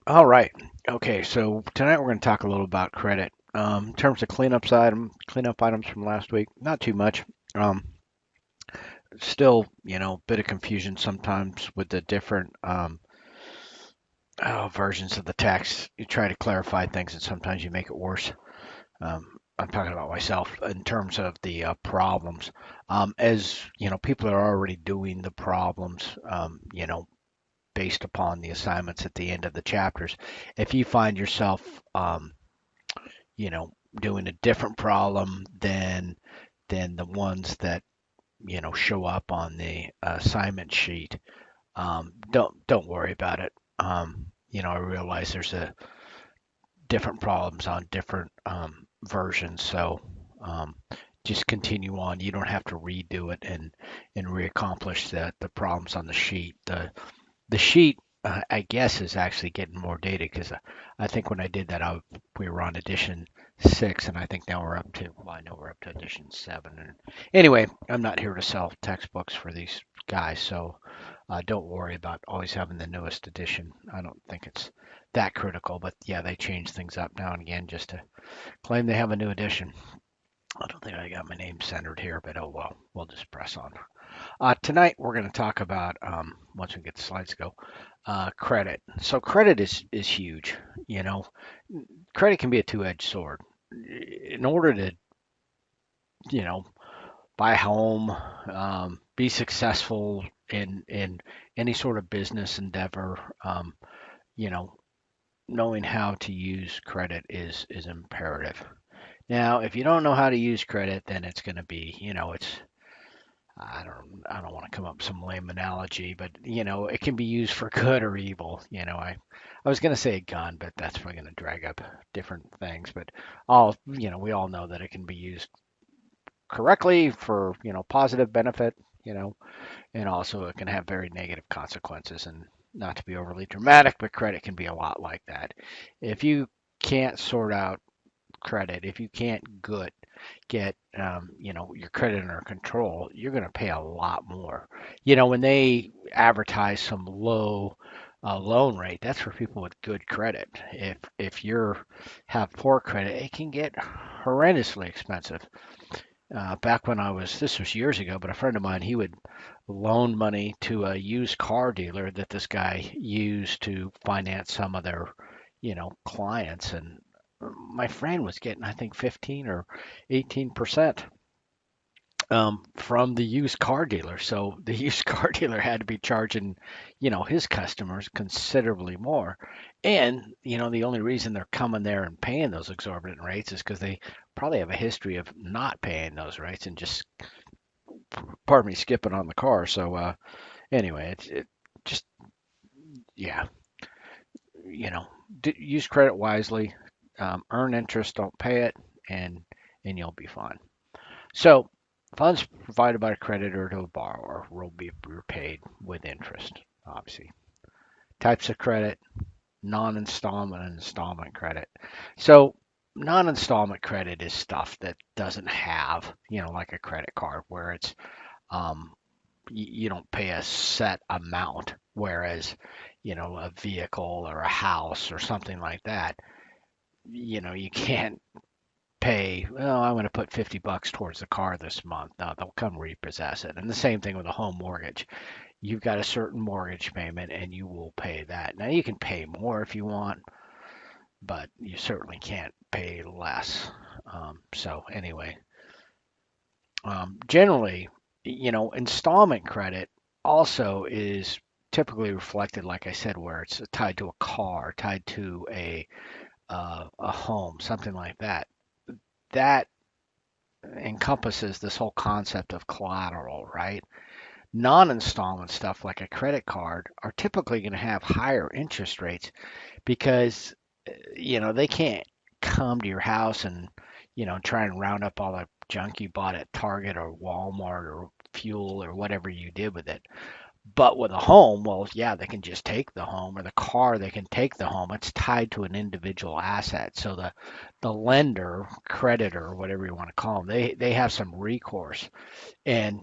All right. Okay. So tonight we're going to talk a little about credit. In terms of cleanup items from last week, not too much. Um, Still, bit of confusion sometimes with the different versions of the text. You try to clarify things, and sometimes you make it worse. I'm talking about myself in terms of the problems. As people are already doing the problems. Based upon the assignments at the end of the chapters. If you find yourself, you know, doing a different problem than the ones that show up on the assignment sheet, don't worry about it. I realize there's a different problems on different versions, so um, just continue on. You don't have to redo it and reaccomplish the problems on the sheet. The sheet, I guess, is actually getting more data because I think when I did that, we were on edition 6, and I think now we're up to, well, I know we're up to edition 7. And anyway, I'm not here to sell textbooks for these guys, so don't worry about always having the newest edition. I don't think it's that critical, but yeah, they change things up now and again just to claim they have a new edition. I don't think I got my name centered here, but oh well, we'll just press on. Tonight we're going to talk about once we get the slides go, credit. So credit is huge. You know, credit can be a two-edged sword. In order to you know buy a home, be successful in any sort of business endeavor, you know, knowing how to use credit is imperative. Now, if you don't know how to use credit, then it's going to be, it's I don't want to come up with some lame analogy, but it can be used for good or evil. I was going to say a gun, but that's probably going to drag up different things. But we all know that it can be used correctly for, positive benefit, you know, and also it can have very negative consequences. And not to be overly dramatic, but credit can be a lot like that. If you can't sort out credit, if you can't get your credit under control, you're going to pay a lot more. When they advertise some low loan rate, that's for people with good credit. If you're have poor credit, it can get horrendously expensive. Back when this was years ago, but a friend of mine, he would loan money to a used car dealer that this guy used to finance some of their, clients. And my friend was getting, I think, 15 or 18% from the used car dealer. So the used car dealer had to be charging, his customers considerably more. And, the only reason they're coming there and paying those exorbitant rates is because they probably have a history of not paying those rates and just, pardon me, skipping on the car. So anyway, it just, yeah, you know, use credit wisely, earn interest, don't pay it, and you'll be fine. So, funds provided by a creditor to a borrower will be repaid with interest, obviously. Types of credit, non-installment and installment credit. So, non-installment credit is stuff that doesn't have, like a credit card where it's um, you don't pay a set amount, whereas, a vehicle or a house or something like that, you can't pay, well, I'm going to put 50 bucks towards the car this month. No, they'll come repossess it. And the same thing with a home mortgage. You've got a certain mortgage payment and you will pay that. Now you can pay more if you want, but you certainly can't pay less. So anyway, generally, installment credit also is typically reflected, like I said, where it's tied to a car, tied to a home, something like that. That encompasses this whole concept of collateral, right? Non-installment stuff like a credit card are typically going to have higher interest rates because they can't come to your house and try and round up all the junk you bought at Target or Walmart or fuel or whatever you did with it. But with a home, well, yeah, they can just take the home, or the car, they can take the home. It's tied to an individual asset. So the lender, creditor, whatever you want to call them, they have some recourse. And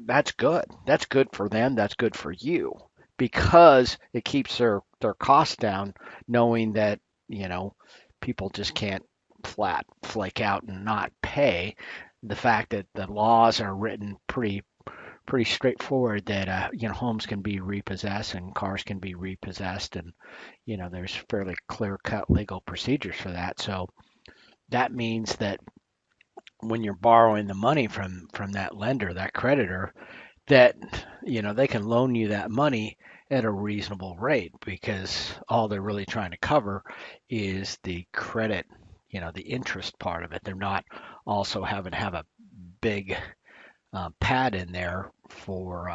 that's good. That's good for them. That's good for you because it keeps their their costs down, knowing that, people just can't flat flake out and not pay. The fact that the laws are written pretty straightforward that homes can be repossessed and cars can be repossessed, and there's fairly clear cut legal procedures for that. So that means that when you're borrowing the money from that lender, that creditor, that they can loan you that money at a reasonable rate, because all they're really trying to cover is the credit, the interest part of it. They're not also having to have a big pad in there for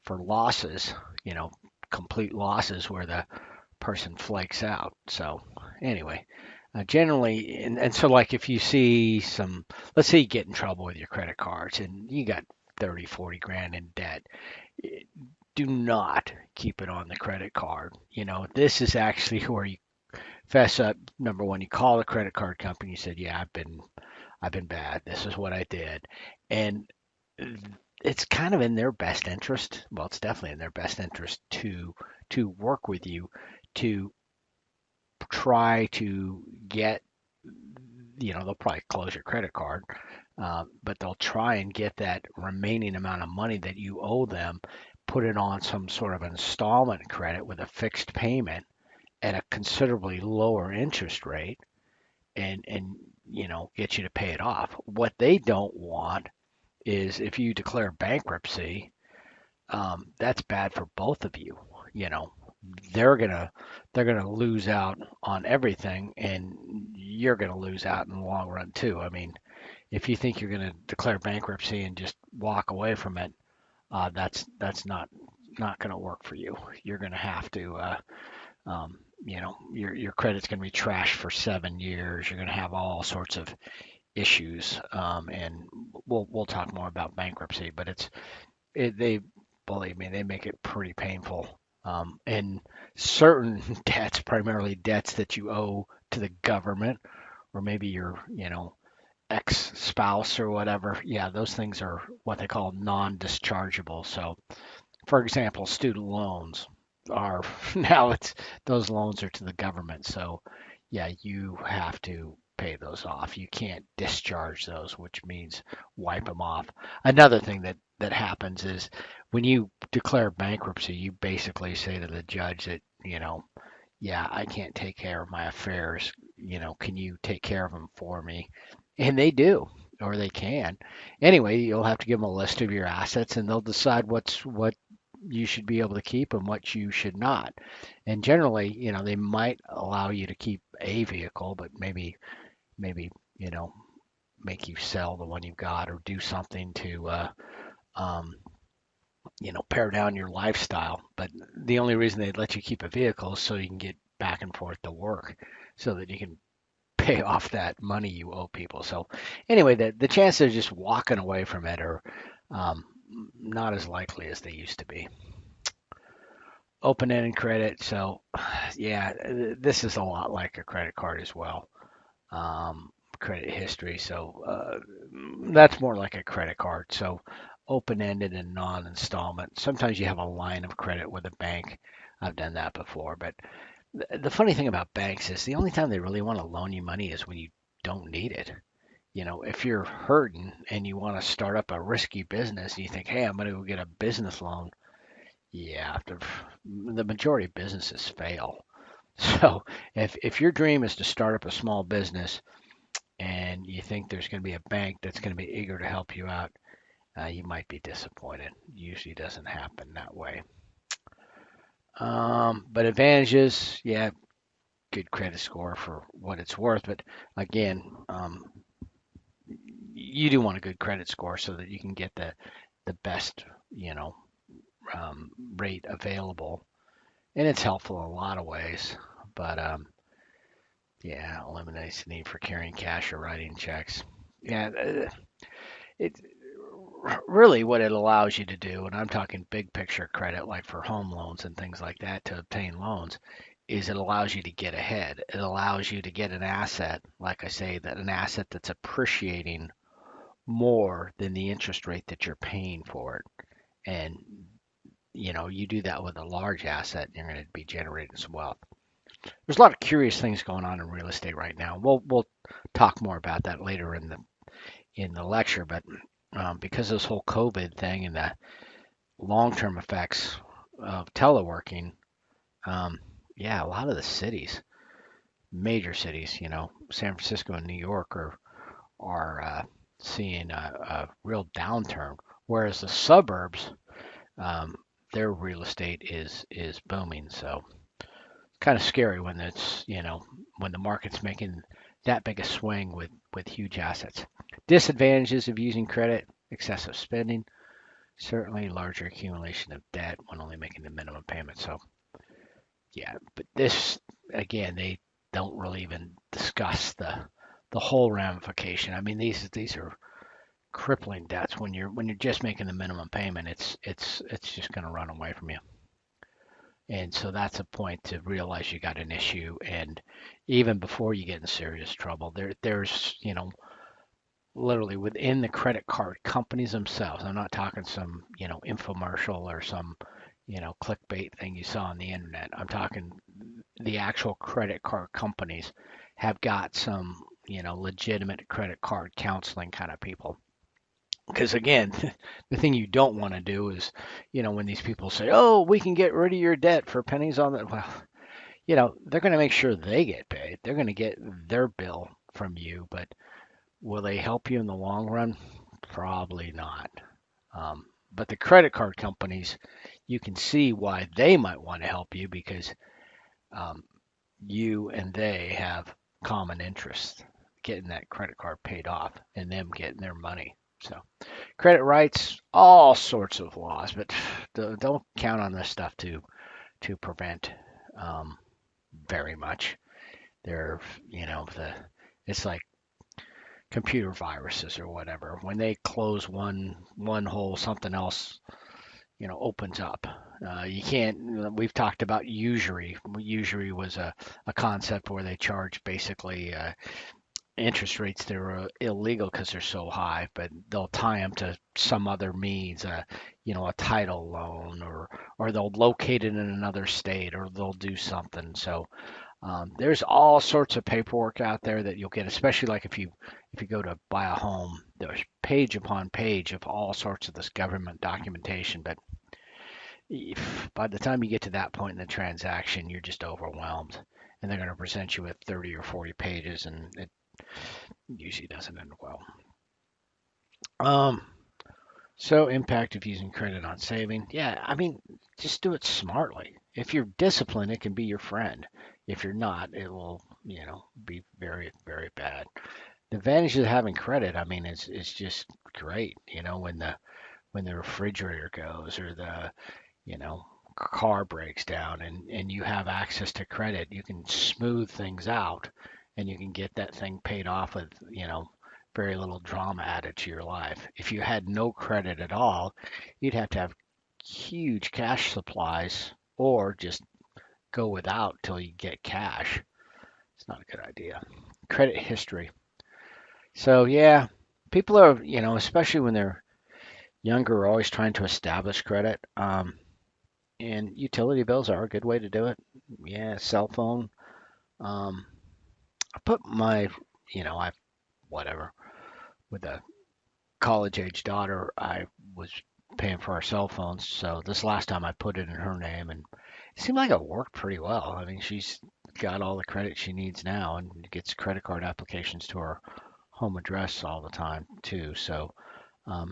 losses, you know, complete losses where the person flakes out. So anyway, generally, and so like if you see some, let's say you get in trouble with your credit cards and you got 30, 40 grand in debt, eh, do not keep it on the credit card. This is actually where you fess up. Number one, you call the credit card company. You said, "Yeah, I've been bad. This is what I did," and it's kind of in their best interest. Well, it's definitely in their best interest to work with you to try to get, they'll probably close your credit card, but they'll try and get that remaining amount of money that you owe them, put it on some sort of installment credit with a fixed payment at a considerably lower interest rate, and get you to pay it off. What they don't want is if you declare bankruptcy, that's bad for both of you. You know, they're gonna they're gonna lose out on everything, and you're gonna lose out in the long run too. I mean, if you think you're gonna declare bankruptcy and just walk away from it, that's not gonna work for you. You're gonna have to, your credit's gonna be trashed for 7 years. You're gonna have all sorts of issues, and we'll talk more about bankruptcy, but they believe me, they make it pretty painful. And certain debts, primarily debts that you owe to the government, or maybe your, ex-spouse or whatever, yeah, those things are what they call non-dischargeable. So, for example, student loans are now it's those loans are to the government. So, yeah, you have to pay those off. You can't discharge those, which means wipe them off. Another thing that happens is when you declare bankruptcy, you basically say to the judge that, yeah, I can't take care of my affairs. Can you take care of them for me? And they do, or they can. Anyway, you'll have to give them a list of your assets, and they'll decide what you should be able to keep and what you should not. And generally, they might allow you to keep a vehicle, but maybe, you know, make you sell the one you've got or do something to, um, pare down your lifestyle. But the only reason they'd let you keep a vehicle is so you can get back and forth to work, so that you can pay off that money you owe people. So anyway, the chances of just walking away from it are, um, not as likely as they used to be. Open-ended credit. So yeah, this is a lot like a credit card as well. Credit history. So that's more like a credit card. So open-ended and non-installment. Sometimes you have a line of credit with a bank. I've done that before. But the funny thing about banks is the only time they really want to loan you money is when you don't need it. If you're hurting and you want to start up a risky business and you think, hey, I'm going to go get a business loan. Yeah, the majority of businesses fail. So if your dream is to start up a small business and you think there's going to be a bank that's going to be eager to help you out, you might be disappointed. Usually doesn't happen that way. But advantages, yeah, good credit score for what it's worth. But again, you do want a good credit score so that you can get the best, you know, rate available, and it's helpful in a lot of ways. But yeah, eliminates the need for carrying cash or writing checks. Yeah, it really what it allows you to do, and I'm talking big picture credit, like for home loans and things like that, to obtain loans, is it allows you to get ahead. It allows you to get an asset, like I say, that an asset that's appreciating more than the interest rate that you're paying for it. And you do that with a large asset, you're going to be generating some wealth. There's a lot of curious things going on in real estate right now. We'll talk more about that later in the lecture, but because of this whole COVID thing and the long-term effects of teleworking, um, yeah, a lot of the cities, major cities, San Francisco and New York are seeing a real downturn, whereas the suburbs, um, their real estate is booming. So kind of scary when when the market's making that big a swing with huge assets. Disadvantages of using credit: excessive spending, certainly larger accumulation of debt when only making the minimum payment. So yeah, but this again, they don't really even discuss the whole ramification. I mean, these are crippling debts. When you're just making the minimum payment, it's just going to run away from you. And so that's a point to realize you got an issue. And even before you get in serious trouble, there's literally within the credit card companies themselves. I'm not talking some infomercial or some clickbait thing you saw on the internet. I'm talking the actual credit card companies have got some legitimate credit card counseling kind of people. Because again, the thing you don't want to do is, when these people say, "Oh, we can get rid of your debt for pennies on the," well, they're going to make sure they get paid. They're going to get their bill from you, but will they help you in the long run? Probably not. But the credit card companies, you can see why they might want to help you because um, you and they have common interests, getting that credit card paid off and them getting their money. So credit rights, all sorts of laws, but don't count on this stuff to prevent um, very much. They're, it's like computer viruses or whatever. When they close one hole, something else, opens up. You can't. We've talked about usury. Usury was a concept where they charge basically interest rates that are illegal because they're so high, but they'll tie them to some other means, a title loan, or they'll locate it in another state, or they'll do something. So there's all sorts of paperwork out there that you'll get, especially like if you go to buy a home. There's page upon page of all sorts of this government documentation, but by the time you get to that point in the transaction, you're just overwhelmed, and they're going to present you with 30 or 40 pages, and it usually doesn't end well. Um, so impact of using credit on saving. Yeah, I mean, just do it smartly. If you're disciplined, it can be your friend. If you're not, it will, be very, very bad. The advantage of having credit, I mean, is just great. When the refrigerator goes or the, you know, car breaks down and you have access to credit, you can smooth things out and you can get that thing paid off with, very little drama added to your life. If you had no credit at all, you'd have to have huge cash supplies or just go without till you get cash. It's not a good idea. Credit history. So yeah, people are, especially when they're younger, are always trying to establish credit. And utility bills are a good way to do it. Yeah, cell phone. Um, I put my, I whatever with a college age daughter. I was paying for our cell phones, so this last time I put it in her name, and it seemed like it worked pretty well. I mean, she's got all the credit she needs now, and gets credit card applications to her home address all the time too. So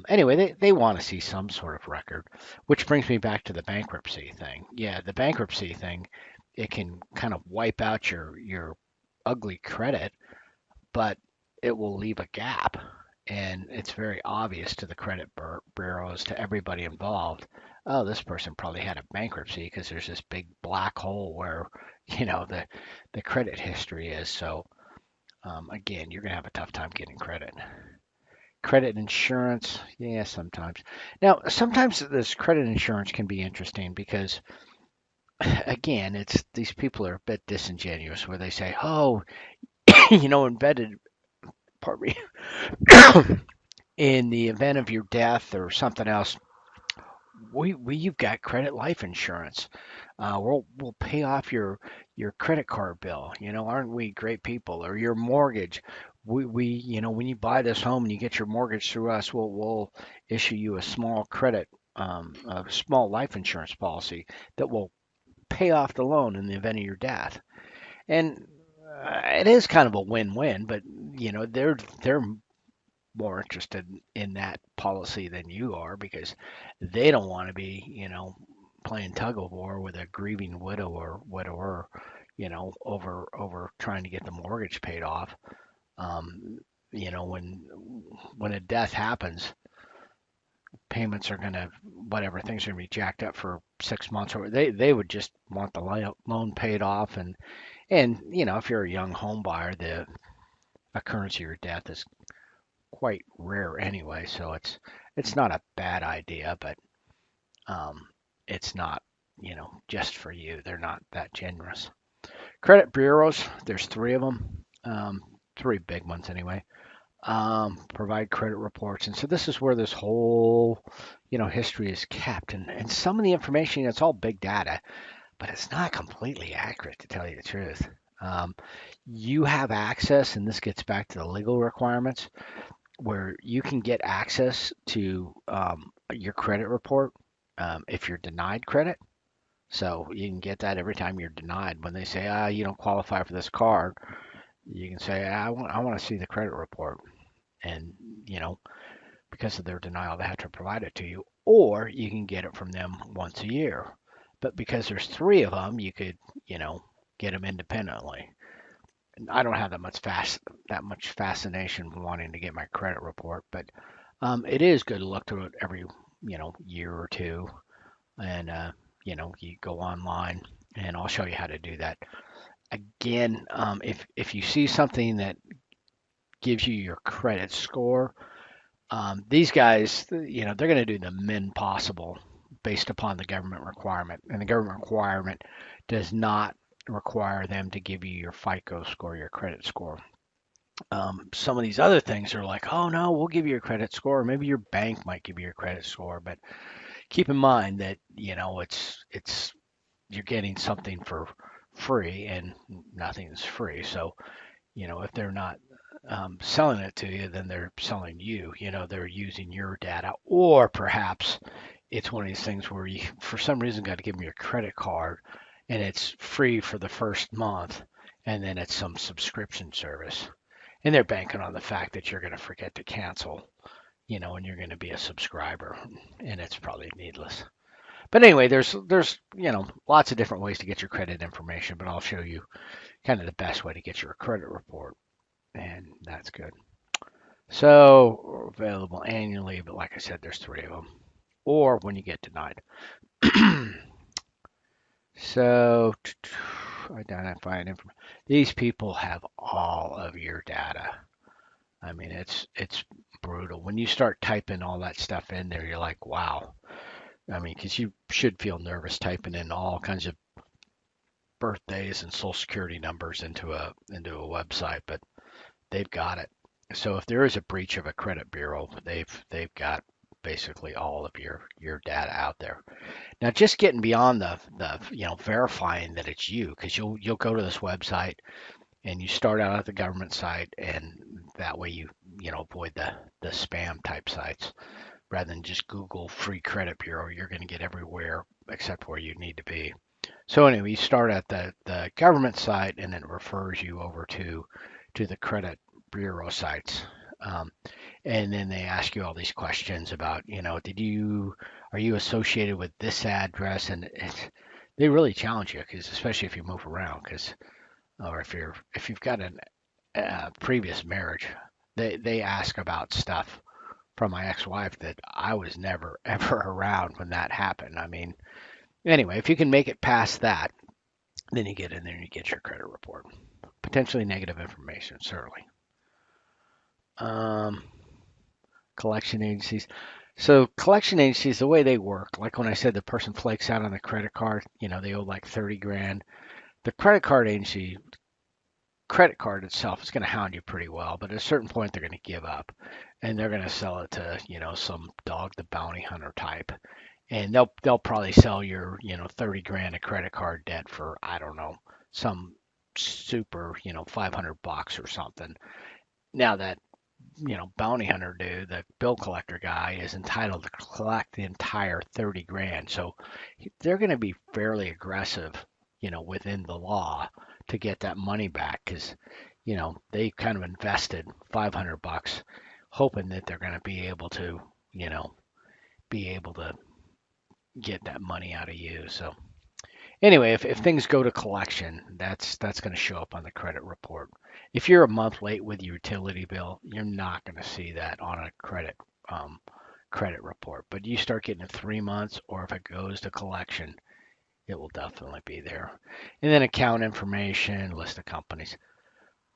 anyway, they want to see some sort of record, which brings me back to the bankruptcy thing. Yeah, the bankruptcy thing, it can kind of wipe out your ugly credit, but it will leave a gap, and it's very obvious to the credit bureaus, to everybody involved. Oh, this person probably had a bankruptcy because there's this big black hole where the credit history is. So again, you're gonna have a tough time getting credit. Credit insurance, yeah, sometimes. Now, sometimes this credit insurance can be interesting because, again, it's these people are a bit disingenuous where they say, "Oh, embedded, pardon me, in the event of your death or something else, you've got credit life insurance. We'll pay off your credit card bill. Aren't we great people? Or your mortgage. When you buy this home and you get your mortgage through us, we'll issue you a small a small life insurance policy that will pay off the loan in the event of your death. And it is kind of a win-win, but they're more interested in that policy than you are because they don't want to be, playing tug of war with a grieving widow or widower, over trying to get the mortgage paid off. Um, when a death happens, payments are gonna whatever things are gonna be jacked up for 6 months, or they would just want the loan paid off, and if you're a young home buyer, the occurrence of your death is quite rare anyway, so it's not a bad idea, but um, it's not, just for you. They're not that generous. Credit bureaus, there's three of them, three big ones anyway. Provide credit reports, and so this is where this whole, history is kept, and some of the information, it's all big data, but it's not completely accurate to tell you the truth. Um, you have access, and this gets back to the legal requirements where you can get access to your credit report if you're denied credit. So you can get that every time you're denied. When they say, you don't qualify for this card, you can say, I want to see the credit report. And, you know, because of their denial, they have to provide it to you. Or you can get it from them once a year. But because there's three of them, you could, get them independently. I don't have that much fascination wanting to get my credit report, but it is good to look through it every year or two, and you go online, and I'll show you how to do that. Again, if you see something that gives you your credit score, these guys, they're going to do the min possible based upon the government requirement, and the government requirement does not require them to give you your FICO score, your credit score. Some of these other things are like, oh no, we'll give you your credit score. Maybe your bank might give you your credit score, but keep in mind that it's you're getting something for free, and nothing's free. So if they're not selling it to you, then they're selling you. They're using your data, or perhaps it's one of these things where you, for some reason, got to give them your credit card, and it's free for the first month, and then it's some subscription service. And they're banking on the fact that you're going to forget to cancel, and you're going to be a subscriber, and it's probably needless. But anyway, there's lots of different ways to get your credit information, but I'll show you kind of the best way to get your credit report, and that's good. So available annually, but like I said, there's three of them, or when you get denied. So identifying information. These people have all of your data. I mean, it's brutal. When you start typing all that stuff in there, you're like, wow. I mean, because you should feel nervous typing in all kinds of birthdays and social security numbers into a website, but they've got it. So if there is a breach of a credit bureau, they've got basically all of your data out there. Now, just getting beyond the verifying that it's you, because you'll go to this website and you start out at the government site, and that way you avoid the spam type sites rather than just Google free credit bureau. You're going to get everywhere except where you need to be. So anyway, you start at the government site, and then it refers you over to the credit bureau sites. Um, and then they ask you all these questions about, are you associated with this address? And they really challenge you, because especially if you move around, because or if you've got a previous marriage, they ask about stuff from my ex-wife that I was never ever around when that happened. I mean, anyway, if you can make it past that, then you get in there and you get your credit report. Potentially negative information, certainly. Um, collection agencies. So collection agencies, the way they work, like when I said the person flakes out on the credit card, they owe like 30 grand. The credit card itself is going to hound you pretty well, but at a certain point they're going to give up, and they're going to sell it to, some dog the bounty hunter type. and they'll probably sell your 30 grand of credit card debt for, I don't know, some super, 500 bucks or something. Now that bounty hunter dude, the bill collector guy, is entitled to collect the entire 30 grand. So they're going to be fairly aggressive, within the law to get that money back because, they kind of invested 500 bucks hoping that they're going to be able to, you know, be able to get that money out of you. So anyway, if things go to collection, that's going to show up on the credit report. If you're a month late with your utility bill, you're not going to see that on a credit report. But you start getting it 3 months, or if it goes to collection, it will definitely be there. And then account information, list of companies.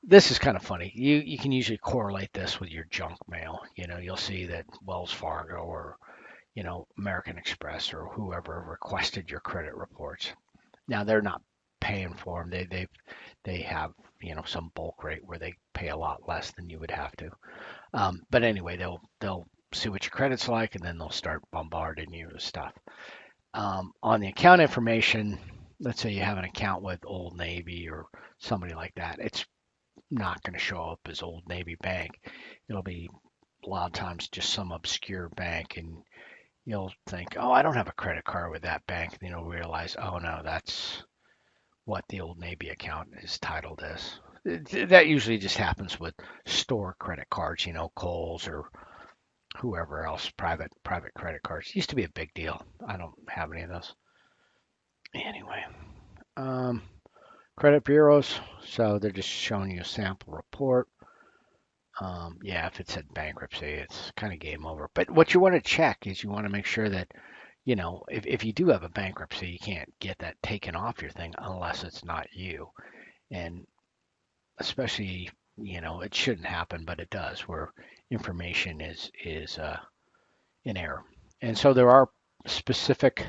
This is kind of funny. You can usually correlate this with your junk mail. You'll see that Wells Fargo or American Express or whoever requested your credit reports. Now they're not paying for them. They have some bulk rate where they pay a lot less than you would have to. But anyway, they'll see what your credit's like, and then they'll start bombarding you with stuff. On the account information, let's say you have an account with Old Navy or somebody like that. It's not going to show up as Old Navy Bank. It'll be a lot of times just some obscure bank, and you'll think, oh, I don't have a credit card with that bank. And you'll realize, oh no, that's what the Old Navy account is titled as. That usually just happens with store credit cards, Kohl's or whoever else, private credit cards. It used to be a big deal. I don't have any of those. Anyway, um, credit bureaus. So they're just showing you a sample report. Yeah, if it said bankruptcy, it's kind of game over. But what you want to check is you want to make sure that, if you do have a bankruptcy, you can't get that taken off your thing unless it's not you. And especially, it shouldn't happen, but it does, where information is in error. And so there are specific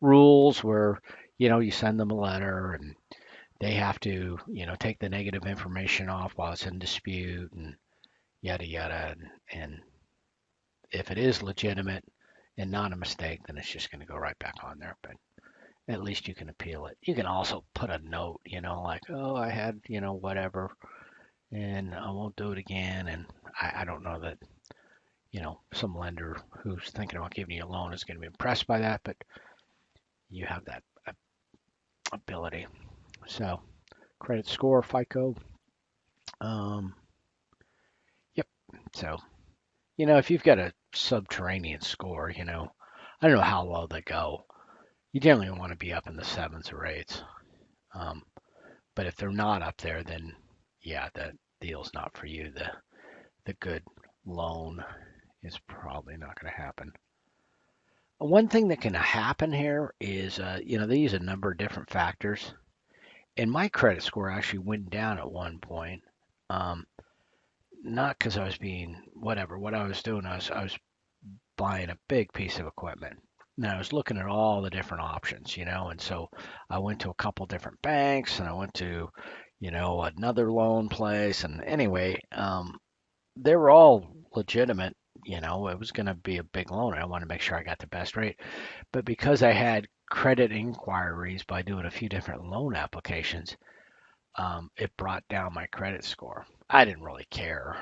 rules where, you send them a letter and they have to, take the negative information off while it's in dispute and yada yada. And if it is legitimate and not a mistake, then it's just going to go right back on there. But at least you can appeal it. You can also put a note, like, oh, I had, whatever, and I won't do it again. And I don't know that, some lender who's thinking about giving you a loan is going to be impressed by that, but you have that ability. So, credit score, FICO. Um, yep. So, if you've got a subterranean score, I don't know how low they go. You generally want to be up in the sevens or eights. Um, but if they're not up there, then yeah, that deal's not for you. The good loan is probably not going to happen. One thing that can happen here is, they use a number of different factors, and my credit score actually went down at one point. Um, Not because I was being whatever. What I was doing, I was buying a big piece of equipment. And I was looking at all the different options, and so I went to a couple different banks and I went to, another loan place. And anyway, they were all legitimate. It was going to be a big loan. I wanted to make sure I got the best rate. But because I had credit inquiries by doing a few different loan applications, it brought down my credit score. I didn't really care.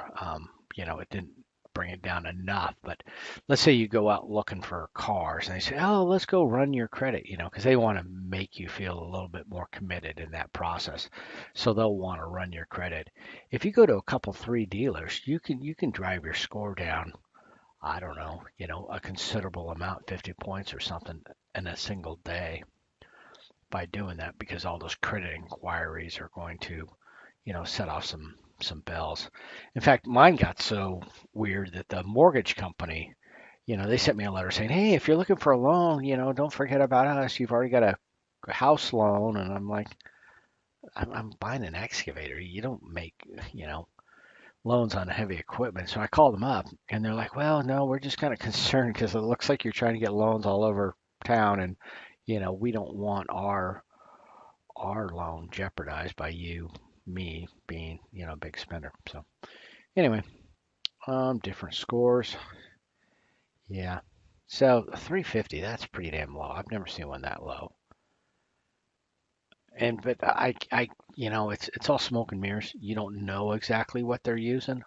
It didn't bring it down enough. But let's say you go out looking for cars and they say, oh, let's go run your credit, because they want to make you feel a little bit more committed in that process. So they'll want to run your credit. If you go to a couple, three dealers, you can drive your score down. I don't know, a considerable amount, 50 points or something in a single day by doing that because all those credit inquiries are going to, set off some bells. In fact, mine got so weird that the mortgage company, they sent me a letter saying, "Hey, if you're looking for a loan, don't forget about us. You've already got a house loan." And I'm like, I'm buying an excavator. You don't make, loans on heavy equipment. So I called them up and they're like, "Well, no, we're just kind of concerned because it looks like you're trying to get loans all over town and we don't want our loan jeopardized by me being, a big spender." So anyway, different scores. Yeah. So 350, that's pretty damn low. I've never seen one that low. And but it's all smoke and mirrors. You don't know exactly what they're using,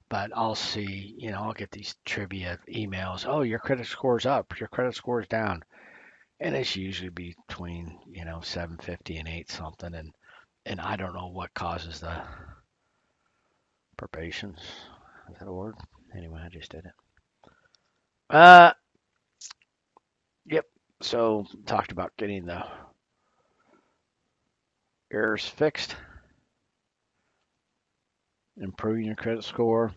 but I'll see, I'll get these trivia emails. Oh, your credit score's up, your credit score's down, and it's usually between 750 and 8 something, and I don't know what causes the perturbations. Is that a word? Anyway, I just did it. Uh, yep. So talked about getting the errors fixed, improving your credit score.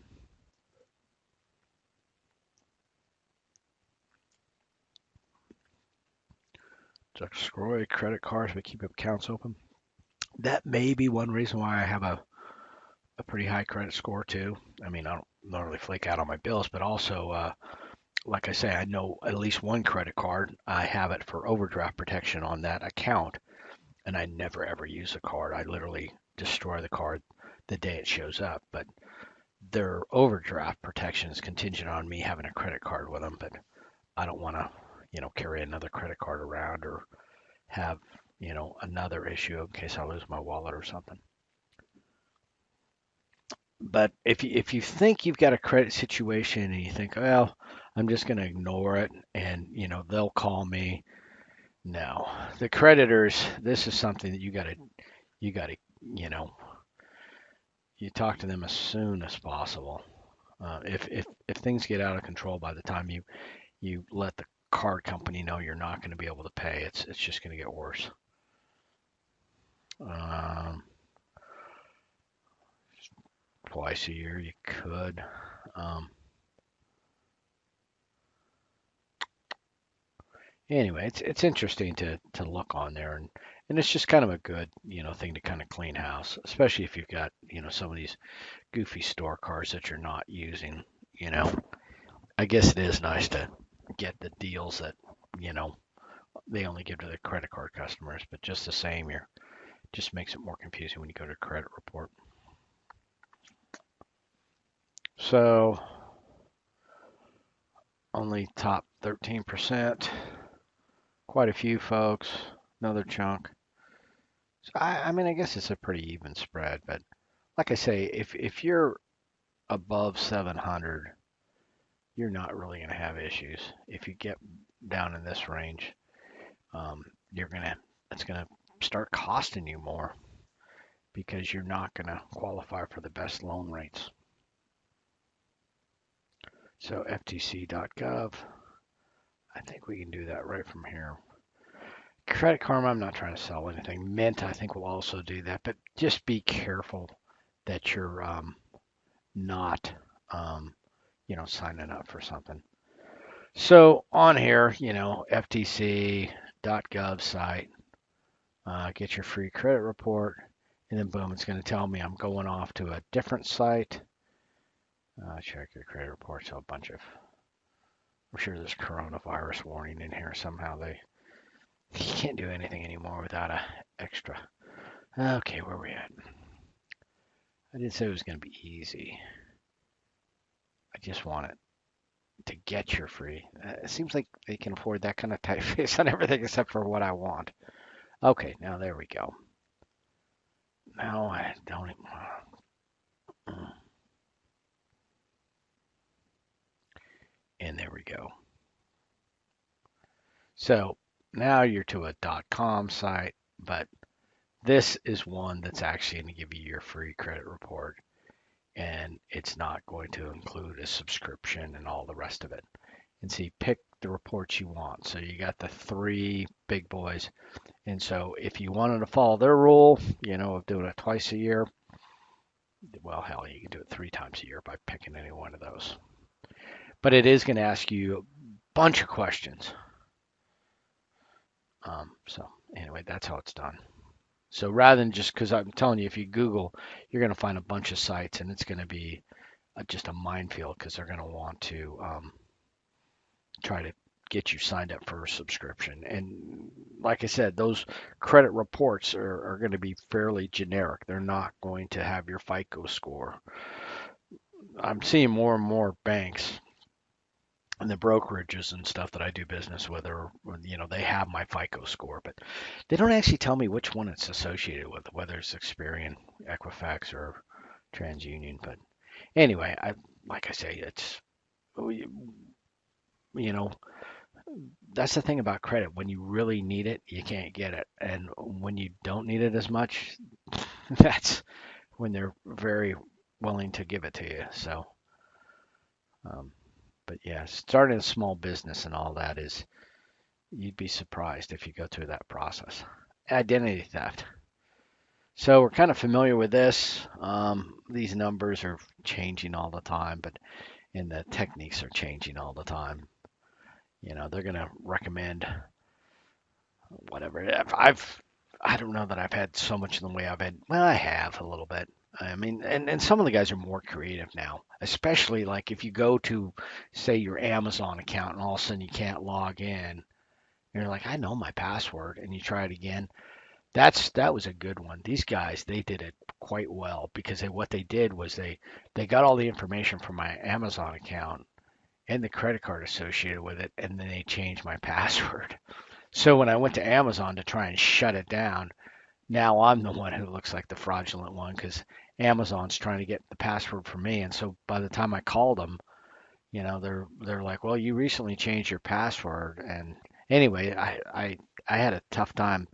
Just scroll away credit cards, but keep accounts open. That may be one reason why I have a pretty high credit score too. I mean, I don't normally flake out on my bills, but also, like I say, I know at least one credit card. I have it for overdraft protection on that account, and I never ever use the card. I literally destroy the card the day it shows up. But their overdraft protection is contingent on me having a credit card with them. But I don't want to, carry another credit card around or have, another issue in case I lose my wallet or something. But if you think you've got a credit situation and you think, well, I'm just going to ignore it and they'll call me. No, the creditors. This is something that you got to you know you talk to them as soon as possible. If things get out of control by the time you let the card company know you're not going to be able to pay, it's just going to get worse. Um, Twice a year you could. Um, Anyway, it's interesting to look on there, and it's just kind of a good thing to kind of clean house, especially if you've got some of these goofy store cars that you're not using. You know, I guess it is nice to get the deals that you know they only give to the credit card customers, but just the same, you're just makes it more confusing when you go to credit report. So only top 13%, quite a few folks, another chunk. So I mean, I guess it's a pretty even spread, but like I say, if you're above 700, you're not really going to have issues. If you get down in this range, you're gonna it's gonna start costing you more because you're not going to qualify for the best loan rates. So ftc.gov, I think we can do that right from here. Credit Karma, I'm not trying to sell anything. Mint, I think will also do that, but just be careful that you're not, um, signing up for something. So on here, ftc.gov site, get your free credit report, and then boom, it's going to tell me I'm going off to a different site. Check your credit report. So a bunch of, I'm sure there's coronavirus warning in here somehow. You can't do anything anymore without a extra. Okay, where are we at? I didn't say it was going to be easy. I just want it to get your free. It seems like they can afford that kind of typeface on everything except for what I want. Okay, now there we go. Now I don't even. And there we go. So now you're to a .com site, but this is one that's actually going to give you your free credit report, and it's not going to include a subscription and all the rest of it. And so you pick the reports you want. So you got the three big boys. And so if you wanted to follow their rule, of doing it twice a year, well, hell, you can do it 3 times a year by picking any one of those. But it is going to ask you a bunch of questions. So anyway, that's how it's done. So rather than just because I'm telling you, if you Google, you're going to find a bunch of sites, and it's going to be just a minefield because they're going to want to try to get you signed up for a subscription. And like I said, those credit reports are going to be fairly generic. They're not going to have your FICO score. I'm seeing more and more banks And the brokerages and stuff that I do business with are, they have my FICO score, but they don't actually tell me which one it's associated with, whether it's Experian, Equifax, or TransUnion. But anyway, like I say, it's you know that's the thing about credit. When you really need it, you can't get it, and when you don't need it as much, that's when they're very willing to give it to you. So, um, but yeah, starting a small business and all that is you'd be surprised if you go through that process. Identity theft. So we're kind of familiar with this. These numbers are changing all the time, but and the techniques are changing all the time. They're going to recommend whatever. I don't know that I've had so much in the way I've had. Well, I have a little bit. I mean, and some of the guys are more creative now, especially like if you go to, say, your Amazon account and all of a sudden you can't log in. And you're like, I know my password, and you try it again. That was a good one. These guys, they did it quite well because what they did was they got all the information from my Amazon account and the credit card associated with it, and then they changed my password. So when I went to Amazon to try and shut it down, now I'm the one who looks like the fraudulent one because Amazon's trying to get the password from me. And so by the time I called them, they're like, well, you recently changed your password. And anyway, I had a tough time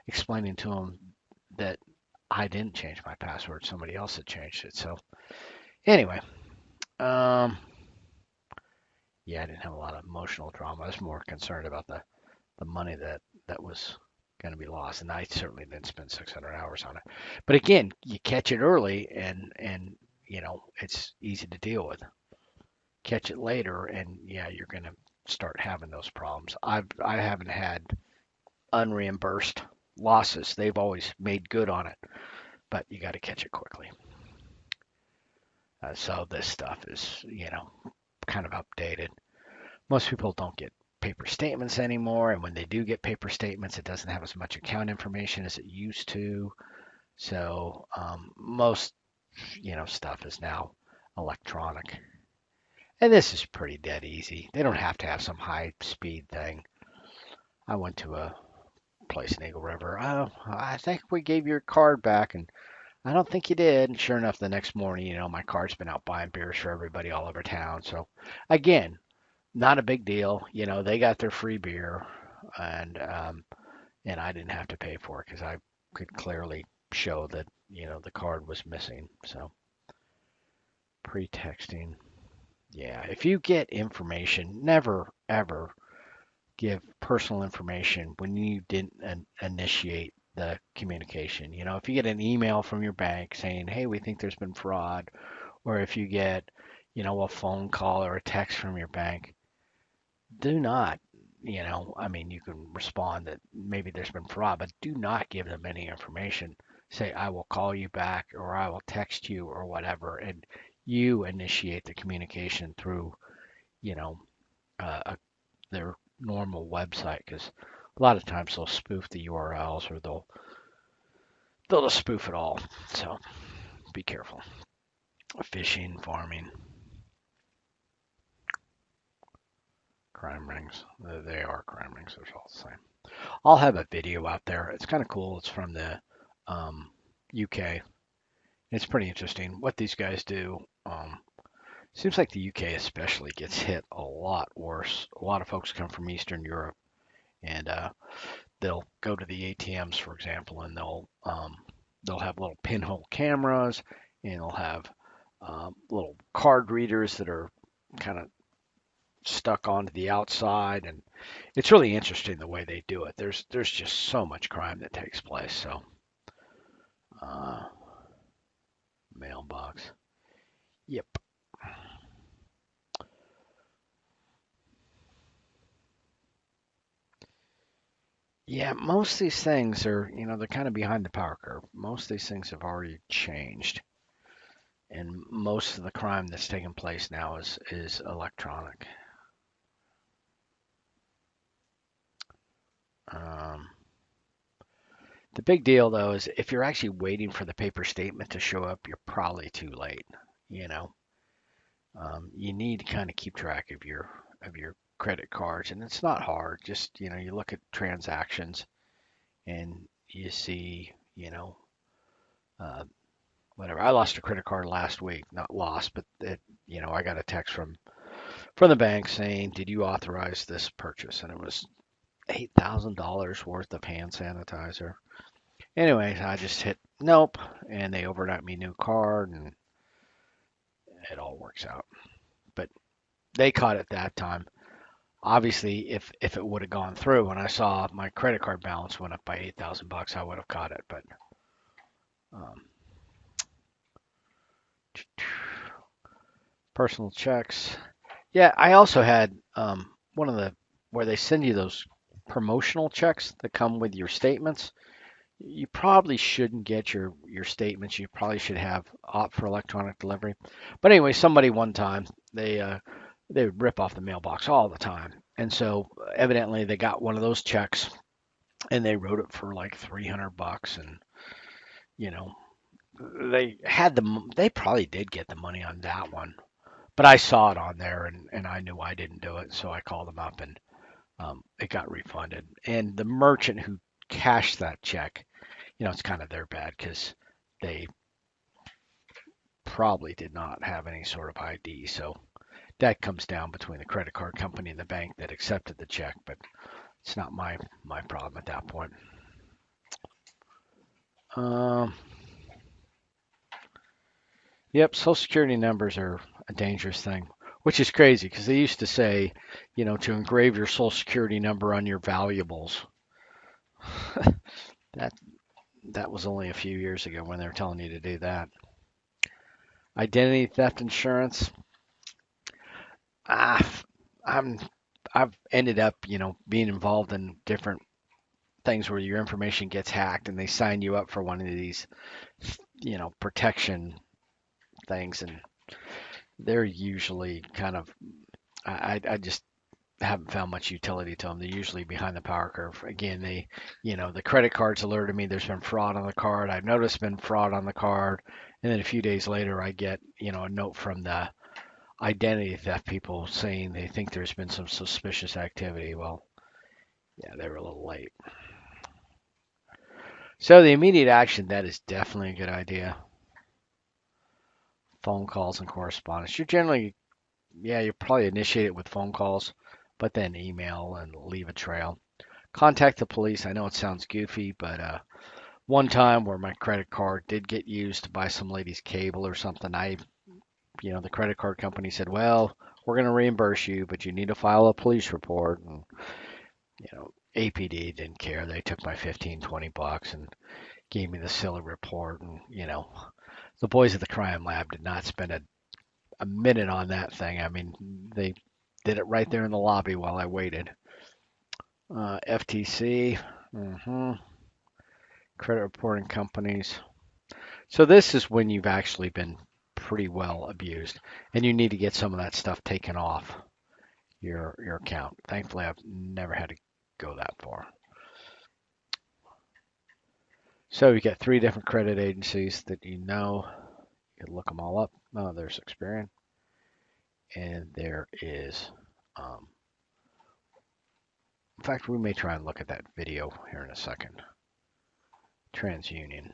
explaining to them that I didn't change my password. Somebody else had changed it. So anyway, um, yeah, I didn't have a lot of emotional drama. I was more concerned about the money that was going to be lost, and I certainly didn't spend 600 hours on it. But again, you catch it early, and it's easy to deal with. Catch it later, and yeah, you're going to start having those problems. I haven't had unreimbursed losses. They've always made good on it, but you got to catch it quickly. So this stuff is, kind of updated. Most people don't get paper statements anymore, and when they do get paper statements, it doesn't have as much account information as it used to. So most, stuff is now electronic, and this is pretty dead easy. They don't have to have some high speed thing. I went to a place in Eagle River. Oh, I think we gave your card back, and I don't think you did. And sure enough, the next morning, my card's been out buying beers for everybody all over town. So again, not a big deal. They got their free beer, and I didn't have to pay for it because I could clearly show that the card was missing. So pretexting, yeah. If you get information, never ever give personal information when you didn't initiate the communication. If you get an email from your bank saying, "Hey, we think there's been fraud," or if you get a phone call or a text from your bank, do not, I mean, you can respond that maybe there's been fraud, but do not give them any information. Say, I will call you back or I will text you or whatever. And you initiate the communication through, you know, their normal website because a lot of times they'll spoof the URLs or they'll just spoof it all. So be careful. Phishing, farming, crime rings. They are crime rings. They're all the same. I'll have a video out there. It's kind of cool. It's from the UK. It's pretty interesting what these guys do. Seems like the UK especially gets hit a lot worse. A lot of folks come from Eastern Europe, and they'll go to the ATMs, for example, and they'll have little pinhole cameras, and they'll have little card readers that are kind of stuck onto the outside, and it's really interesting the way they do it. There's just so much crime that takes place. So uh, mailbox. Yep. Yeah, most of these things are, they're kind of behind the power curve. Most of these things have already changed, and most of the crime that's taking place now is electronic. Um, the big deal though is if you're actually waiting for the paper statement to show up, you're probably too late. You know, you need to kind of keep track of your of your credit cards, and it's not hard. Just, you look at transactions and you see, uh, whatever. I lost a credit card last week, not lost, but I got a text from the bank saying, "Did you authorize this purchase?" And it was $8,000 worth of hand sanitizer. Anyway, I just hit nope, and they overnight me a new card, and it all works out. But they caught it that time. Obviously, if it would have gone through and I saw my credit card balance went up by $8,000, I would have caught it. But um, personal checks. Yeah, I also had one of the where they send you those promotional checks that come with your statements. You probably shouldn't get your statements. You probably should have opt for electronic delivery. But anyway, somebody one time they would rip off the mailbox all the time, and so evidently they got one of those checks and they wrote it for like $300, and you know they probably did get the money on that one. But I saw it on there, and I knew I didn't do it, so I called them up, and it got refunded. And the merchant who cashed that check, it's kind of their bad because they probably did not have any sort of ID. So that comes down between the credit card company and the bank that accepted the check, but it's not my problem at that point. Um, yep, Social Security numbers are a dangerous thing, which is crazy because they used to say, to engrave your Social Security number on your valuables. That that was only a few years ago when they were telling you to do that. Identity theft insurance. Ah, I'm I've ended up, being involved in different things where your information gets hacked and they sign you up for one of these, protection things, and they're usually kind of I just haven't found much utility to them. They're usually behind the power curve. Again, the credit cards alerted me there's been fraud on the card. I've noticed been fraud on the card, and then a few days later I get, a note from the identity theft people saying they think there's been some suspicious activity. Well, yeah, they were a little late. So the immediate action, that is definitely a good idea. Phone calls and correspondence. You probably initiate it with phone calls, but then email and leave a trail. Contact the police. I know it sounds goofy, but one time where my credit card did get used to buy some lady's cable or something, the credit card company said, well, we're going to reimburse you, but you need to file a police report. And, APD didn't care. They took my 15, $20 and gave me the silly report. And, the boys at the crime lab did not spend a minute on that thing. I mean, they did it right there in the lobby while I waited. FTC, credit reporting companies. So this is when you've actually been pretty well abused, and you need to get some of that stuff taken off your account. Thankfully, I've never had to go that far. So you got three different credit agencies that you know. You can look them all up. Oh, there's Experian, and there is. In fact, we may try and look at that video here in a second. TransUnion.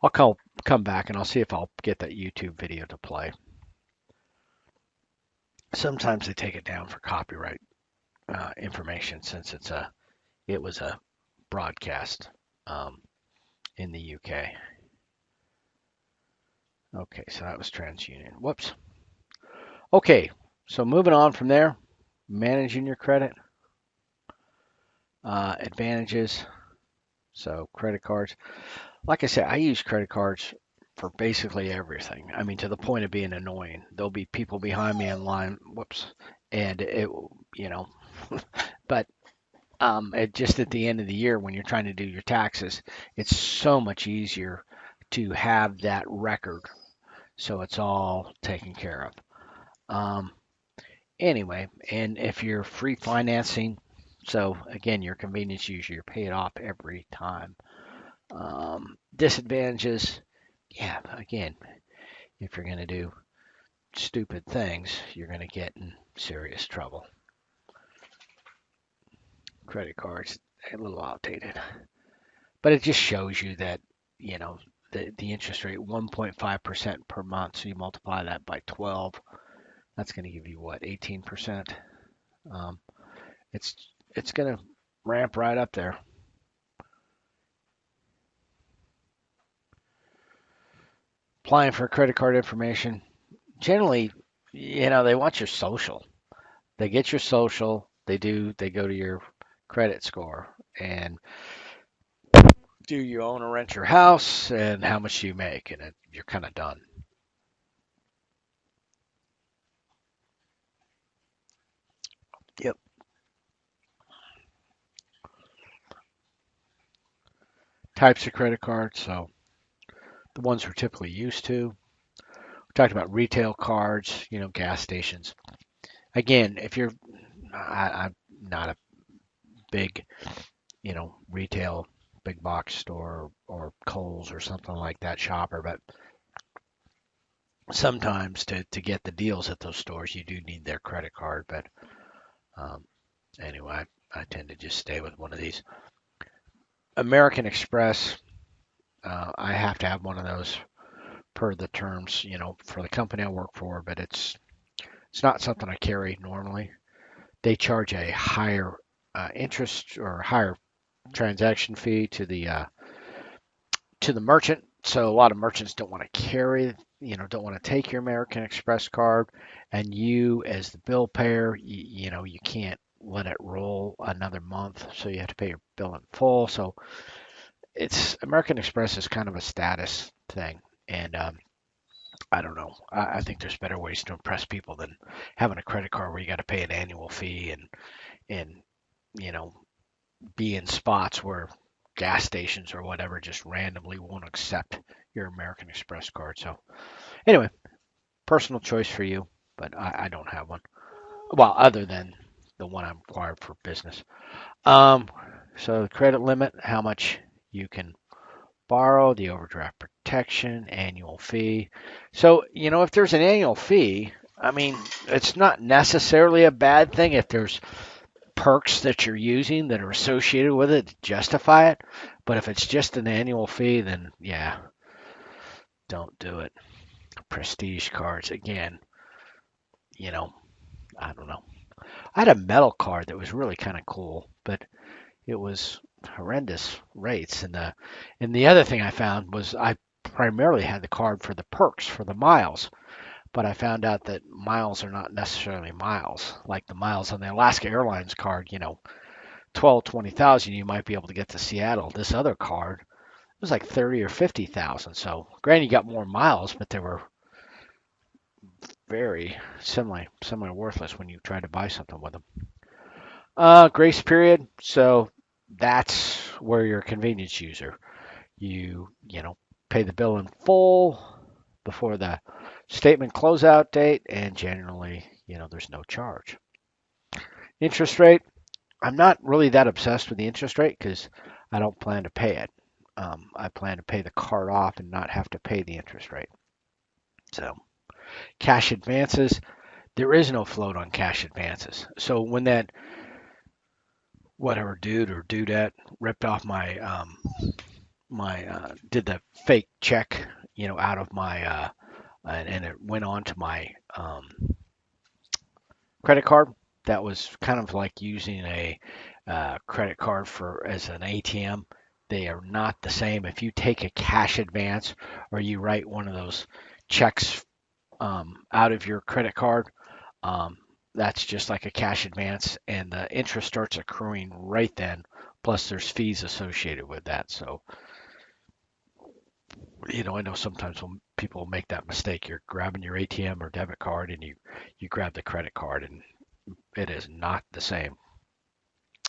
I'll come back and I'll see if I'll get that YouTube video to play. Sometimes they take it down for copyright information since it was a broadcast in the UK. Okay, so that was TransUnion. Whoops. Okay, so moving on from there, managing your credit, advantages. So credit cards. Like I said, I use credit cards for basically everything. I mean, to the point of being annoying. There'll be people behind me in line. Whoops. And but just at the end of the year when you're trying to do your taxes, it's so much easier to have that record. So it's all taken care of. Anyway, and if you're free financing, so again, your convenience user, you're paid off every time. Disadvantages, yeah, again, if you're going to do stupid things, you're going to get in serious trouble. Credit cards, a little outdated, but it just shows you that, you know, the interest rate 1.5% per month. So you multiply that by 12, that's going to give you what, 18%. Um, it's it's going to ramp right up there. Applying for credit card information. Generally, they want your social. They get your social. They go to your credit score and do you own or rent your house and how much do you make, and you're kind of done. Yep. Types of credit cards. So the ones we're typically used to. We talked about retail cards. Gas stations. Again, if you're, I'm not a big, retail big box store or Kohl's or something like that shopper, but sometimes to get the deals at those stores, you do need their credit card. But um, anyway, I tend to just stay with one of these. American Express, I have to have one of those per the terms, for the company I work for, but it's not something I carry normally. They charge a higher interest or higher transaction fee to the merchant. So a lot of merchants don't want to carry, don't want to take your American Express card, and you as the bill payer, you can't let it roll another month, so you have to pay your bill in full. So it's American Express is kind of a status thing, and I don't know. I think there's better ways to impress people than having a credit card where you got to pay an annual fee and you know be in spots where gas stations or whatever just randomly won't accept your American Express card. So anyway, personal choice for you, but I don't have one. Well, other than the one I'm required for business. Um, so the credit limit, how much you can borrow, the overdraft protection, annual fee. So, if there's an annual fee, I mean, it's not necessarily a bad thing if there's perks that you're using that are associated with it to justify it. But if it's just an annual fee, then yeah, don't do it. Prestige cards, again, you know, I don't know. I had a metal card that was really kind of cool, but it was horrendous rates. And the other thing I found was I primarily had the card for the perks for the miles, but I found out that miles are not necessarily miles. Like the miles on the Alaska Airlines card, 12, 20,000, you might be able to get to Seattle. This other card was like 30 or 50,000. So, granted, you got more miles, but they were very semi worthless when you tried to buy something with them. Grace period. So that's where you're a convenience user. You pay the bill in full before the statement closeout date, and generally, there's no charge. Interest rate. I'm not really that obsessed with the interest rate because I don't plan to pay it. I plan to pay the card off and not have to pay the interest rate. So cash advances. There is no float on cash advances. So when that whatever dude or dudette ripped off my did the fake check, out of my and it went on to my credit card. That was kind of like using a credit card for as an ATM. They are not the same. If you take a cash advance or you write one of those checks out of your credit card, um, that's just like a cash advance, and the interest starts accruing right then. Plus, there's fees associated with that. So, I know sometimes when people make that mistake, you're grabbing your ATM or debit card and you grab the credit card, and it is not the same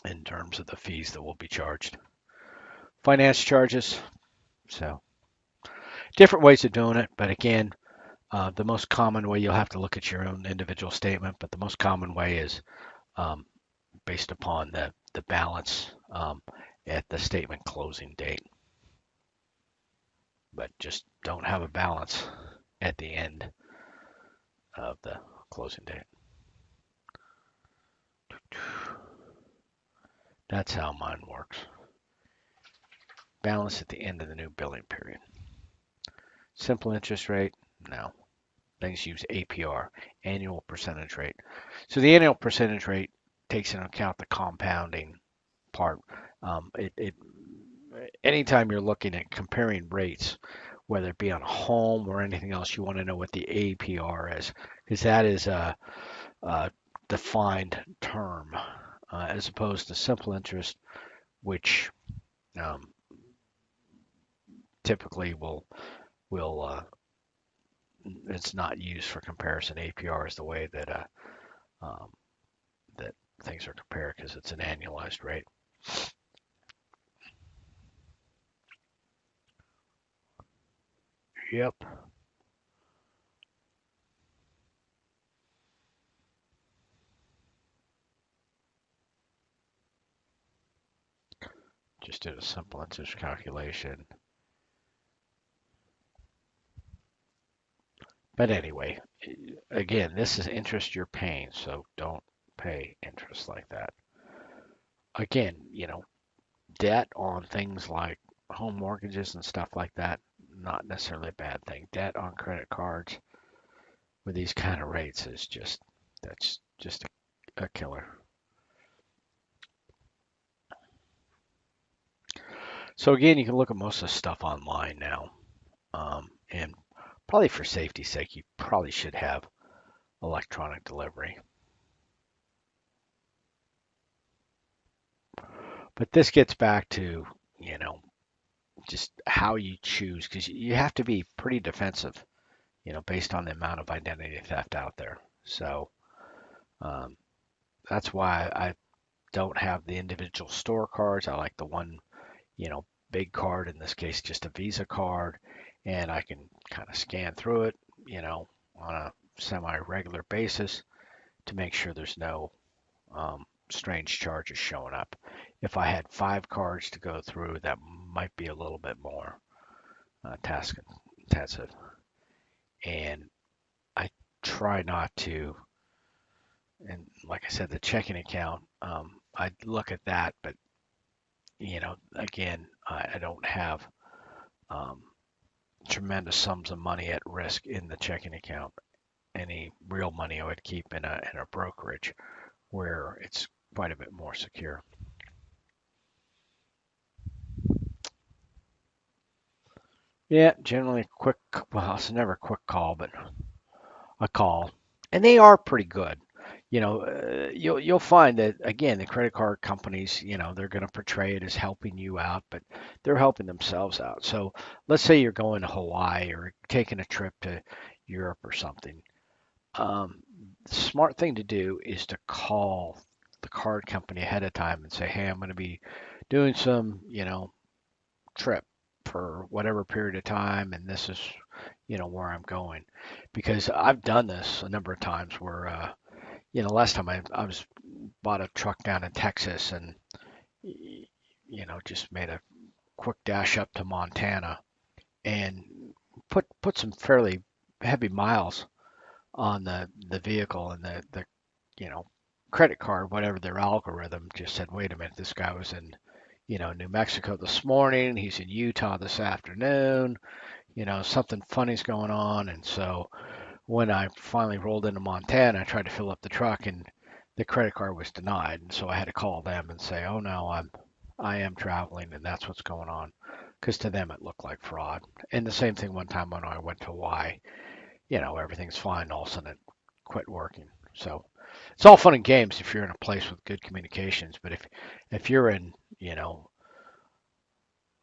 in terms of the fees that will be charged. Finance charges. So, different ways of doing it, but again, the most common way you'll have to look at your own individual statement, but the most common way is um, based upon the balance at the statement closing date. But just don't have a balance at the end of the closing date. That's how mine works. Balance at the end of the new billing period. Simple interest rate? No. Things use APR, annual percentage rate. So the annual percentage rate takes into account the compounding part. It anytime you're looking at comparing rates, whether it be on a home or anything else, you want to know what the APR is, because that is a defined term, as opposed to simple interest, which um, typically will it's not used for comparison. APR is the way um, that things are compared because it's an annualized rate. Yep. Just did a simple interest calculation. But anyway, again, this is interest you're paying, so don't pay interest like that. Again, debt on things like home mortgages and stuff like that, not necessarily a bad thing. Debt on credit cards with these kind of rates is that's just a killer. So again, you can look at most of the stuff online now, and probably for safety's sake, you probably should have electronic delivery. But this gets back to, you know, just how you choose, because you have to be pretty defensive, based on the amount of identity theft out there. So um, that's why I don't have the individual store cards. I like the one, big card, in this case, just a Visa card, and I can kind of scan through it, on a semi-regular basis to make sure there's no strange charges showing up. If I had 5 cards to go through, that might be a little bit more task intensive. And I try not to, and like I said, the checking account, I look at that, but again, I don't have um, tremendous sums of money at risk in the checking account. Any real money I would keep in a brokerage where it's quite a bit more secure. Yeah, generally a quick, well, it's never a quick call, but a call, and they are pretty good. You'll find that again, the credit card companies, they're going to portray it as helping you out, but they're helping themselves out. So let's say you're going to Hawaii or taking a trip to Europe or something. The smart thing to do is to call the card company ahead of time and say, hey, I'm going to be doing some, trip for whatever period of time, and this is, where I'm going. Because I've done this a number of times where, last time I was bought a truck down in Texas and, just made a quick dash up to Montana and put some fairly heavy miles on the vehicle, and the you know credit card, whatever their algorithm, just said, wait a minute, this guy was in New Mexico this morning, he's in Utah this afternoon, something funny's going on. And so when I finally rolled into Montana, I tried to fill up the truck and the credit card was denied, and so I had to call them and say, oh no, I am traveling and that's what's going on, because to them it looked like fraud. And the same thing one time when I went to Hawaii, everything's fine. All of a sudden it quit working. So it's all fun and games if you're in a place with good communications. But if you're in,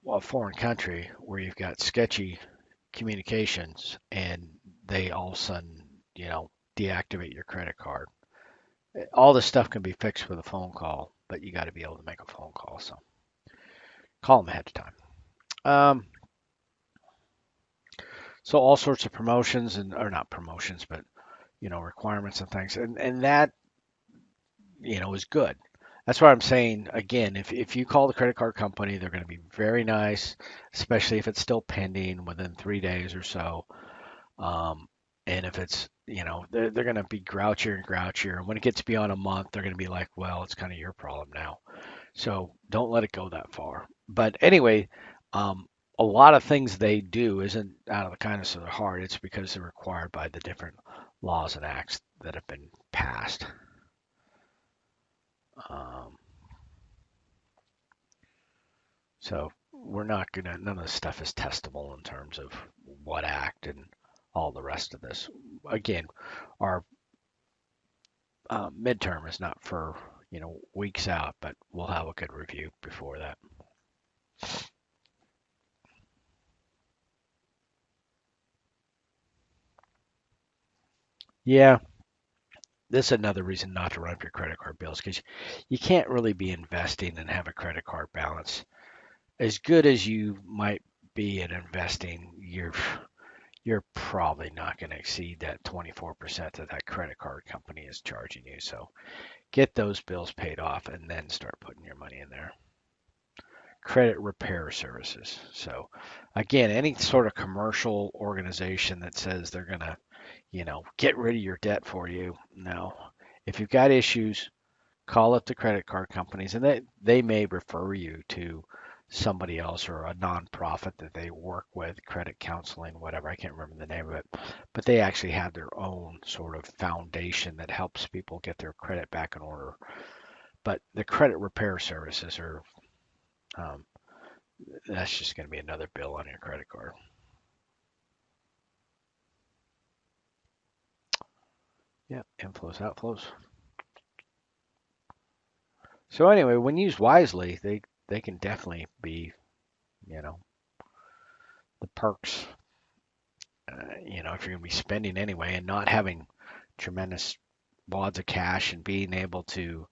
a foreign country where you've got sketchy communications and they all of a sudden, deactivate your credit card, all this stuff can be fixed with a phone call, but you got to be able to make a phone call. So call them ahead of time. Um, so all sorts of promotions and or not promotions, but requirements and things, and that is good. That's why I'm saying again, if you call the credit card company, they're going to be very nice, especially if it's still pending within 3 days or so. Um, And if it's, they're going to be grouchier and grouchier. And when it gets beyond a month, they're going to be like, well, it's kind of your problem now. So don't let it go that far. But anyway, um, a lot of things they do isn't out of the kindness of their heart. It's because they're required by the different laws and acts that have been passed. Um, so we're not gonna. None of this stuff is testable in terms of what act and all the rest of this. Again, our midterm is not for weeks out, but we'll have a good review before that. Yeah, this is another reason not to run up your credit card bills because you can't really be investing and have a credit card balance. As good as you might be at investing, you're probably not going to exceed that 24% that that credit card company is charging you. So get those bills paid off and then start putting your money in there. Credit repair services. So again, any sort of commercial organization that says they're going to, get rid of your debt for you. No. If you've got issues, call up the credit card companies and they may refer you to somebody else or a nonprofit that they work with, credit counseling, whatever. I can't remember the name of it, but they actually have their own sort of foundation that helps people get their credit back in order. But the credit repair services are, um, that's just going to be another bill on your credit card. Yeah, inflows, outflows. So anyway, when used wisely, they can definitely be, you know, the perks. If you're going to be spending anyway and not having tremendous wads of cash and being able to,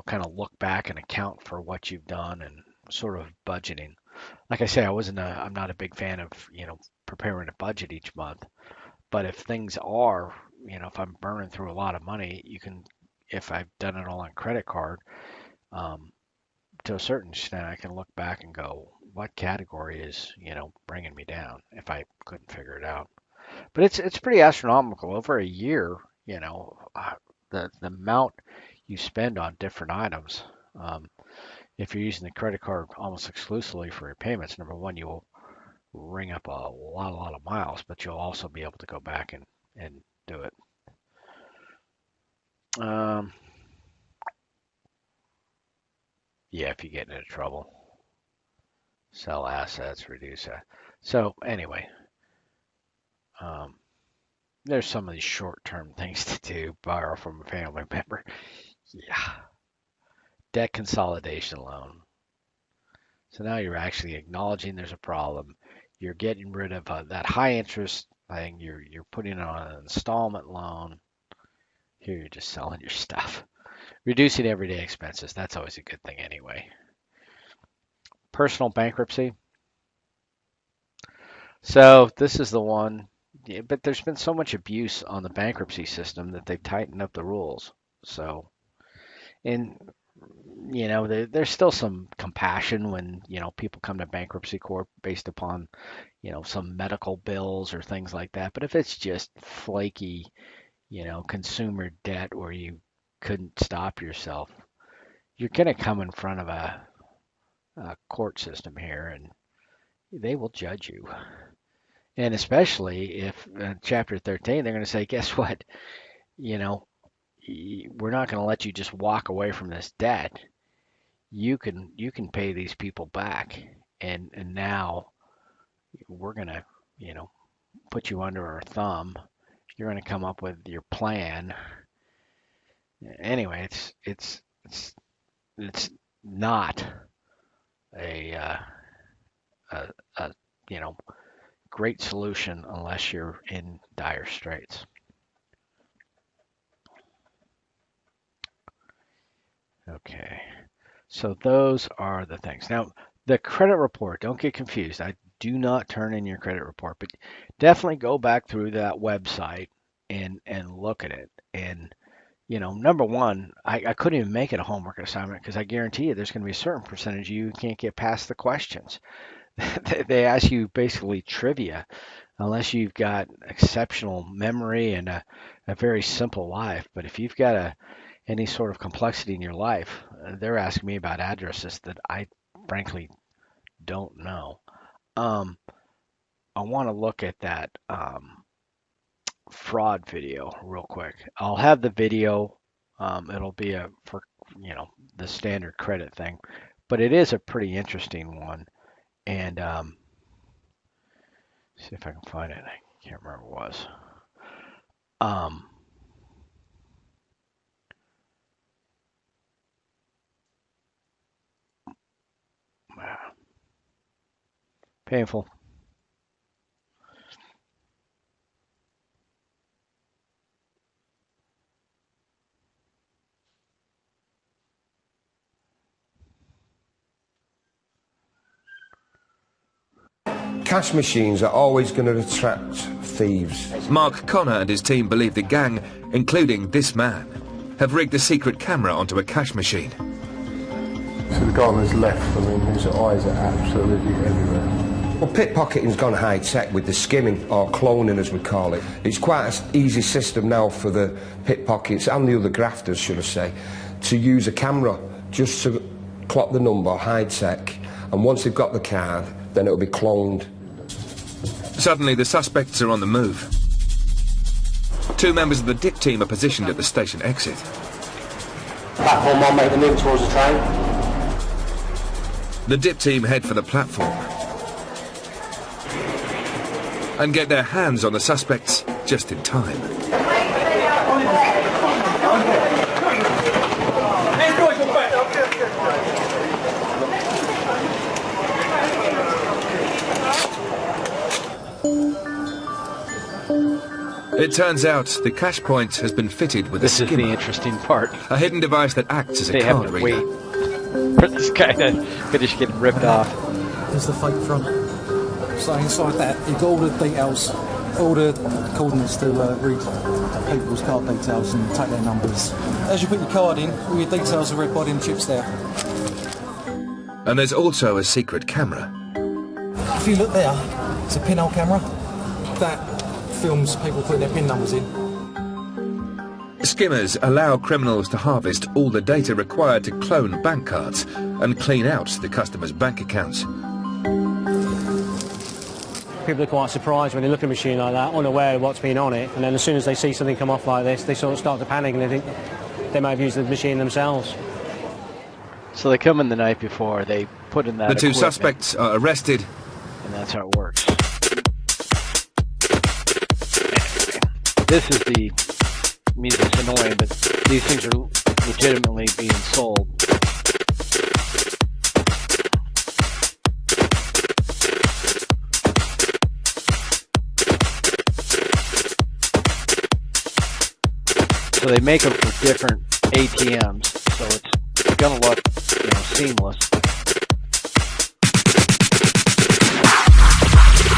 kind of look back and account for what you've done and sort of budgeting. Like I say, I'm not a big fan of, preparing a budget each month. But if things are, if I'm burning through a lot of money, if I've done it all on credit card, um, to a certain extent, I can look back and go, what category is, bringing me down if I couldn't figure it out. But it's pretty astronomical over a year, the amount you spend on different items. Um, if you're using the credit card almost exclusively for your payments, number one, you'll ring up a lot of miles, but you'll also be able to go back and do it. Um, yeah, if you get into trouble, sell assets, reduce that. So anyway, um, there's some of these short-term things to do. Borrow from a family member. Yeah, debt consolidation loan. So now you're actually acknowledging there's a problem. You're getting rid of that high interest thing. You're putting it on an installment loan. Here you're just selling your stuff. Reducing everyday expenses. That's always a good thing anyway. Personal bankruptcy. So this is the one, yeah, but there's been so much abuse on the bankruptcy system that they've tightened up the rules. So, and there's still some compassion when people come to bankruptcy court based upon some medical bills or things like that. But if it's just flaky, consumer debt where you couldn't stop yourself, you're gonna come in front of a court system here, and they will judge you. And especially if Chapter 13, they're going to say, guess what? You know, we're not going to let you just walk away from this debt. You can pay these people back, and now we're going to, you know, put you under our thumb. You're going to come up with your plan. Anyway, it's not a, a, a you know great solution unless you're in dire straits. Okay. So those are the things. Now, the credit report, don't get confused. I do not turn in your credit report, but definitely go back through that website and look at it. And number one, I couldn't even make it a homework assignment because I guarantee you there's going to be a certain percentage you can't get past the questions. They ask you basically trivia. unless you've got exceptional memory and a very simple life. But if you've got any sort of complexity in your life, they're asking me about addresses that I frankly don't know. Um, I want to look at that fraud video real quick. I'll have the video. It'll be for the standard credit thing, but it is a pretty interesting one. And see if I can find it. I can't remember what it was. Painful. Cash machines are always going to attract thieves. Mark Connor and his team believe the gang, including this man, have rigged a secret camera onto a cash machine. So the guy on his left, I mean, his eyes are absolutely everywhere. Well, pickpocketing's gone high-tech with the skimming, or cloning as we call it. It's quite an easy system now for the pickpockets and the other grafters, should I say, to use a camera just to clock the number, high-tech, and once they've got the card, then it'll be cloned. Suddenly, the suspects are on the move. Two members of the DIP team are positioned at the station exit. Platform 1, make the move towards the train. The DIP team head for the platform and get their hands on the suspects just in time. It turns out the cash point has been fitted with a skimmer. This is the interesting part. A hidden device that acts as a card reader. Wait for this guy to finish getting ripped off. There's the fake front. So inside that, you've got all the details, all the coordinates to read people's card details and take their numbers. As you put your card in, all your details are read by them chips there. And there's also a secret camera. If you look there, it's a pinhole camera. That films people putting their PIN numbers in. Skimmers allow criminals to harvest all the data required to clone bank cards and clean out the customer's bank accounts. People are quite surprised when they look at a machine like that, unaware of what's been on it, and then as soon as they see something come off like this, they sort of start to panic and they think they might have used the machine themselves. So they come in the night before, they put in that The two equipment, suspects are arrested. and that's how it works. This is the music. It's annoying, but these things are legitimately being sold. So they make them for different ATMs, so it's gonna look, seamless.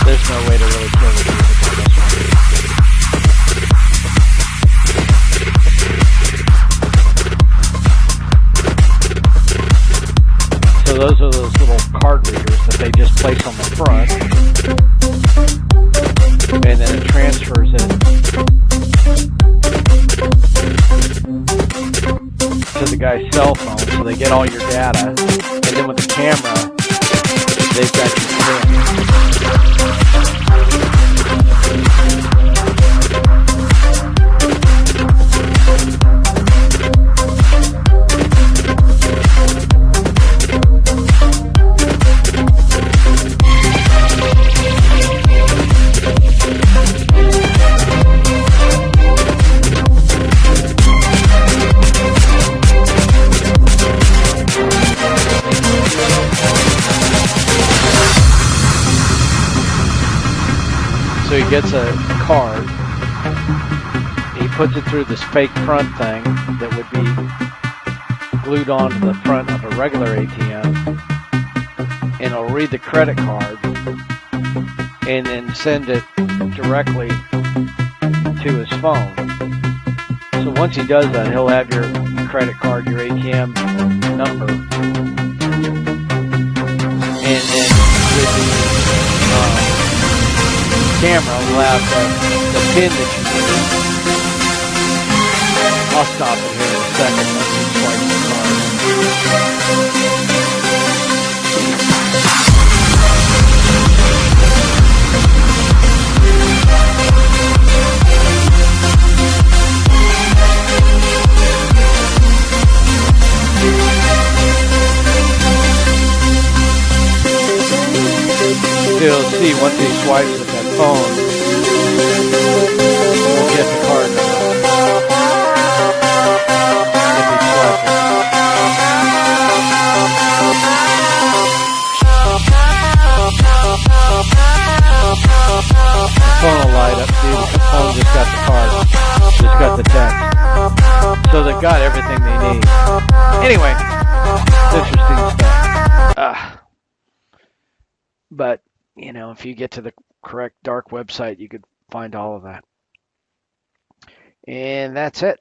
There's no way to really kill the music on this one. So those are those little card readers that they just place on the front, and then it transfers it to the guy's cell phone, so they get all your data, and then with the camera, they've got you pinned. So he gets a card, he puts it through this fake front thing that would be glued onto the front of a regular ATM, and it'll read the credit card and then send it directly to his phone. So once he does that, he'll have your credit card, your ATM number, and then with the camera will have the pin that you need. I'll stop it here in a second. Let's just swipe the card. You'll see once he swipes with that phone, we'll get the card number. If he swipes it. The phone will light up. See, the phone just got the card. Just got the text. So they've got everything they need. Anyway, it's interesting stuff. But, you know, if you get to the correct dark website, you could find all of that. And that's it.